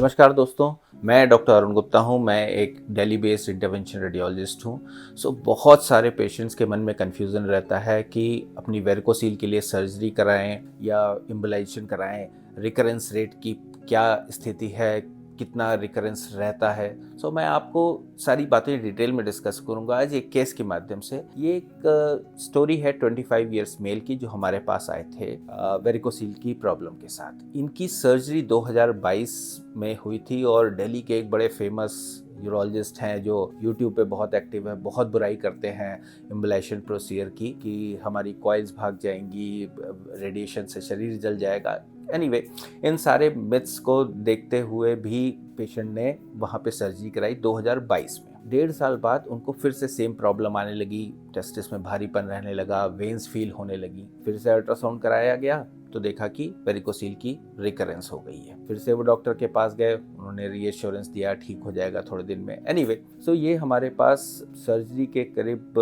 नमस्कार दोस्तों, मैं डॉक्टर अरुण गुप्ता हूँ। मैं एक दिल्ली बेस्ड इंटरवेंशन रेडियोलॉजिस्ट हूँ। बहुत सारे पेशेंट्स के मन में कन्फ्यूज़न रहता है कि अपनी वेरिकोसील के लिए सर्जरी कराएं या एम्बोलाइजेशन कराएं, रिकरेंस रेट की क्या स्थिति है, कितना रिकरेंस रहता है। मैं आपको सारी बातें डिटेल में डिस्कस करूंगा आज एक केस के माध्यम से। ये एक स्टोरी है 25 इयर्स मेल की, जो हमारे पास आए थे वेरिकोसील की प्रॉब्लम के साथ। इनकी सर्जरी 2022 में हुई थी और दिल्ली के एक बड़े फेमस यूरोलॉजिस्ट हैं जो यूट्यूब पे बहुत एक्टिव है, बहुत बुराई करते हैं एम्बुलेशन प्रोसीजर की कि हमारी कॉइल्स भाग जाएंगी, रेडिएशन से शरीर जल जाएगा। एनीवे, इन सारे मिथ्स को देखते हुए भी पेशेंट ने वहाँ पे सर्जरी कराई 2022 में। 1.5 साल बाद उनको फिर से सेम प्रॉब्लम आने लगी, टेस्टिस में भारीपन रहने लगा, वेन्स फील होने लगी। फिर से अल्ट्रासाउंड कराया गया तो देखा कि वेरिकोसील की रिकरेंस हो गई है। फिर से वो डॉक्टर के पास गए, उन्होंने रीएश्योरेंस दिया ठीक हो जाएगा थोड़े दिन में। एनीवे, ये हमारे पास सर्जरी के करीब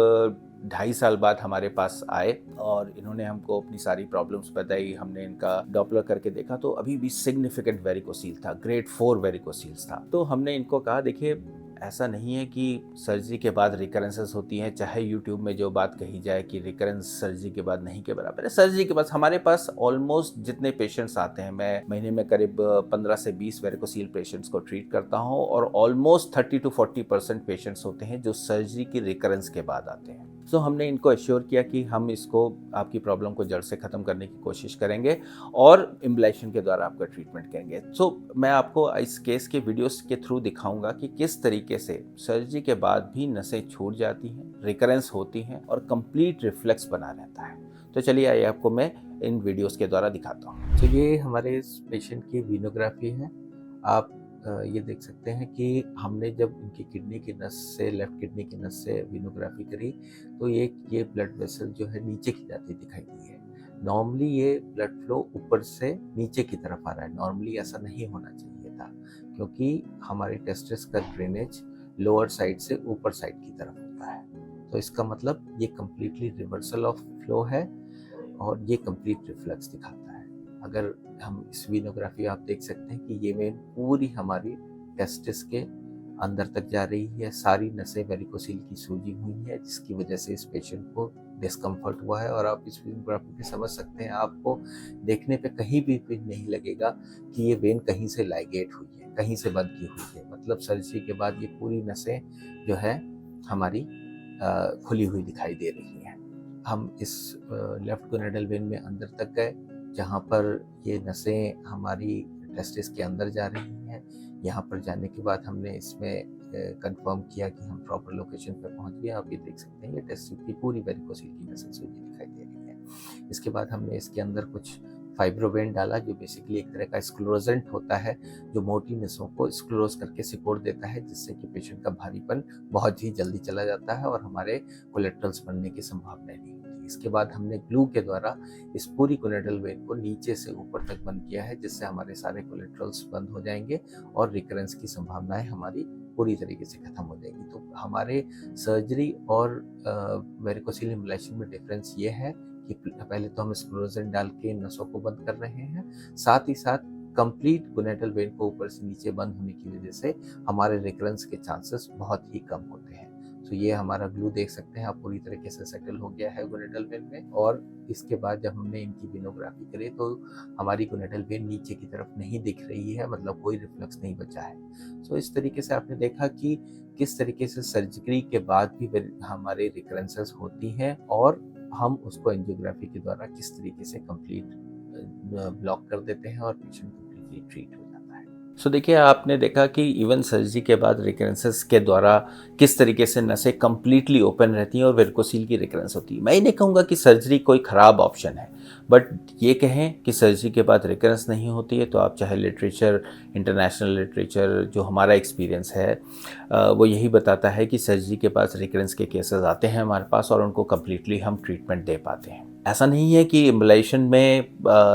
2.5 साल बाद हमारे पास आए और इन्होंने हमको अपनी सारी प्रॉब्लम्स बताई। हमने इनका डॉपलर करके देखा तो अभी भी सिग्निफिकेंट वेरिकोसील था, ग्रेड 4 वेरिकोसील्स था। तो हमने इनको कहा, देखिए ऐसा नहीं है कि सर्जरी के बाद रिकरेंसेस होती हैं, चाहे यूट्यूब में जो बात कही जाए कि रिकरेंस सर्जरी के बाद नहीं के बराबर है। सर्जरी के बाद हमारे पास ऑलमोस्ट जितने पेशेंट्स आते हैं, मैं महीने में करीब 15 से 20 वेरिकोसील पेशेंट्स को ट्रीट करता हूं और ऑलमोस्ट 30 to 40% पेशेंट्स होते हैं जो सर्जरी की रिकरेंस के बाद आते हैं। हमने इनको एश्योर किया कि हम इसको, आपकी प्रॉब्लम को जड़ से ख़त्म करने की कोशिश करेंगे और एम्बुलेशन के द्वारा आपका ट्रीटमेंट करेंगे। मैं आपको इस केस के वीडियोस के थ्रू दिखाऊंगा कि किस तरीके से सर्जरी के बाद भी नसें छूट जाती हैं, रिकरेंस होती हैं और कंप्लीट रिफ्लेक्स बना रहता है। तो चलिए आइए आपको मैं इन वीडियोस के द्वारा दिखाता हूँ। तो ये हमारे इस पेशेंट की वीनोग्राफी है। आप ये देख सकते हैं कि हमने जब इनकी किडनी की नस से, लेफ्ट किडनी की नस से वीनोग्राफी करी तो ये ब्लड वेसल जो है नीचे की जाती दिखाई दी है। नॉर्मली ये ब्लड फ्लो ऊपर से नीचे की तरफ आ रहा है, नॉर्मली ऐसा नहीं होना चाहिए था क्योंकि हमारे टेस्टिस का ड्रेनेज लोअर साइड से ऊपर साइड की तरफ होता है। तो इसका मतलब ये कम्प्लीटली रिवर्सल ऑफ फ्लो है और ये कंप्लीट रिफ्लेक्स दिखाता है। अगर हम इस वीनोग्राफी आप देख सकते हैं कि ये वेन पूरी हमारी टेस्टिस के अंदर तक जा रही है, सारी नसें वेरिकोसील की सूजी हुई है जिसकी वजह से इस पेशेंट को डिस्कम्फर्ट हुआ है। और आप इस वीनोग्राफी पे समझ सकते हैं, आपको देखने पे कहीं भी नहीं लगेगा कि ये वेन कहीं से लाइगेट हुई है, कहीं से बंद की हुई है। मतलब सर्जरी के बाद ये पूरी नसें जो है हमारी खुली हुई दिखाई दे रही हैं। हम इस लेफ्ट गोनेडल वेन में अंदर तक गए जहाँ पर ये नसें हमारी टेस्टिस के अंदर जा रही हैं। यहाँ पर जाने के बाद हमने इसमें कंफर्म किया कि हम प्रॉपर लोकेशन पर पहुँच गए। आप ये देख सकते हैं, ये टेस्टिस की पूरी वेरिकोसील की नसें सूजी दिखाई दे रही है। इसके बाद हमने इसके अंदर कुछ फाइब्रोवेन डाला जो बेसिकली एक तरह का स्क्लेरोजेंट होता है जो मोटी नसों को स्क्लेरोज करके सिकोड़ देता है, जिससे कि पेशेंट का भारीपन बहुत ही जल्दी चला जाता है और हमारे कोलेट्रल्स बनने की संभावना नहीं होती। इसके बाद हमने ग्लू के द्वारा इस पूरी कोलेट्रल वेन को नीचे से ऊपर तक बंद किया है, जिससे हमारे सारे कोलेट्रल्स बंद हो जाएंगे और रिकरेंस की संभावनाएं हमारी पूरी तरीके से खत्म हो जाएगी। तो हमारे सर्जरी और वेरिकोसील एम्बुलेशन में डिफरेंस ये है कि पहले तो हम स्क्लेरोजेंट डाल के नसों को बंद कर रहे हैं, साथ ही साथ कंप्लीट गोनेडल वेन को ऊपर से नीचे बंद होने की वजह से हमारे रिकरेंस के चांसेस बहुत ही कम होते हैं। तो ये हमारा ग्लू देख सकते हैं आप, पूरी तरीके से सेटल हो गया है गोनेडल वेन में। और इसके बाद जब हमने इनकी वीनोग्राफी करी तो हमारी गोनेडल वेन नीचे की तरफ नहीं दिख रही है, मतलब कोई रिफ्लेक्स नहीं बचा है। इस तरीके से आपने देखा कि किस तरीके से सर्जरी के बाद भी हमारे रिकरेंसेस होती हैं और हम उसको एंजियोग्राफी के द्वारा किस तरीके से कंप्लीट ब्लॉक कर देते हैं और पेशेंट कंप्लीटली ट्रीट हो जाता है। देखिए, आपने देखा कि इवन सर्जरी के बाद रिकरेंसेस के द्वारा किस तरीके से नसें कंप्लीटली ओपन रहती हैं और वेरिकोसील की रिकरेंस होती है। मैं ये नहीं कहूँगा कि सर्जरी कोई ख़राब ऑप्शन है, बट ये कहें कि सर्जरी के बाद रिकरेंस नहीं होती है तो आप चाहे लिटरेचर, इंटरनेशनल लिटरेचर, जो हमारा एक्सपीरियंस है वो यही बताता है कि सर्जरी के पास रिकरेंस के केसेस आते हैं हमारे पास और उनको कम्प्लीटली हम ट्रीटमेंट दे पाते हैं। ऐसा नहीं है कि एम्बुलेशन में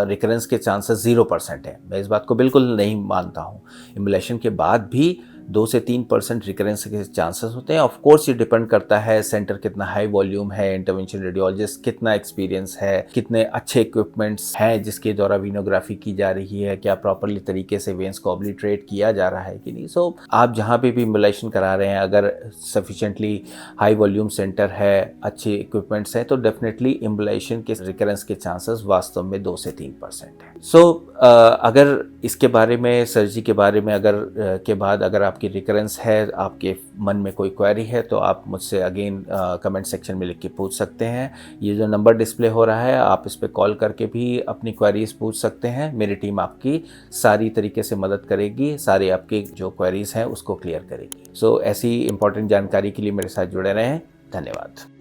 रिकरेंस के चांसेस 0% है, मैं इस बात को बिल्कुल नहीं मानता हूँ। एम्बुलेशन के बाद भी 2 से 3% रिकरेंस के चांसेस होते हैं। ऑफ कोर्स ये डिपेंड करता है सेंटर कितना हाई वॉल्यूम है, इंटरवेंशन रेडियोलॉजिस्ट कितना एक्सपीरियंस है, कितने अच्छे इक्विपमेंट्स हैं जिसके द्वारा वीनोग्राफी की जा रही है, क्या प्रॉपरली तरीके से वेन्स को ऑब्लिटरेट किया जा रहा है कि नहीं। सो आप जहाँ पे भी इम्बुलाइजेशन करा रहे हैं, अगर सफिशिएंटली हाई वॉल्यूम सेंटर है, अच्छे इक्विपमेंट्स हैं, तो डेफिनेटली इम्बुलाइजेशन के रिकरेंस के चांसेस वास्तव में 2 से 3% है। सो अगर इसके बारे में, सर्जरी के बारे में के बाद अगर आपकी रिकरेंस है, आपके मन में कोई क्वेरी है, तो आप मुझसे अगेन कमेंट सेक्शन में लिख के पूछ सकते हैं। ये जो नंबर डिस्प्ले हो रहा है, आप इस पर कॉल करके भी अपनी क्वेरीज पूछ सकते हैं। मेरी टीम आपकी सारी तरीके से मदद करेगी, सारे आपके जो क्वेरीज हैं उसको क्लियर करेगी। सो ऐसी इंपॉर्टेंट जानकारी के लिए मेरे साथ जुड़े रहें। धन्यवाद।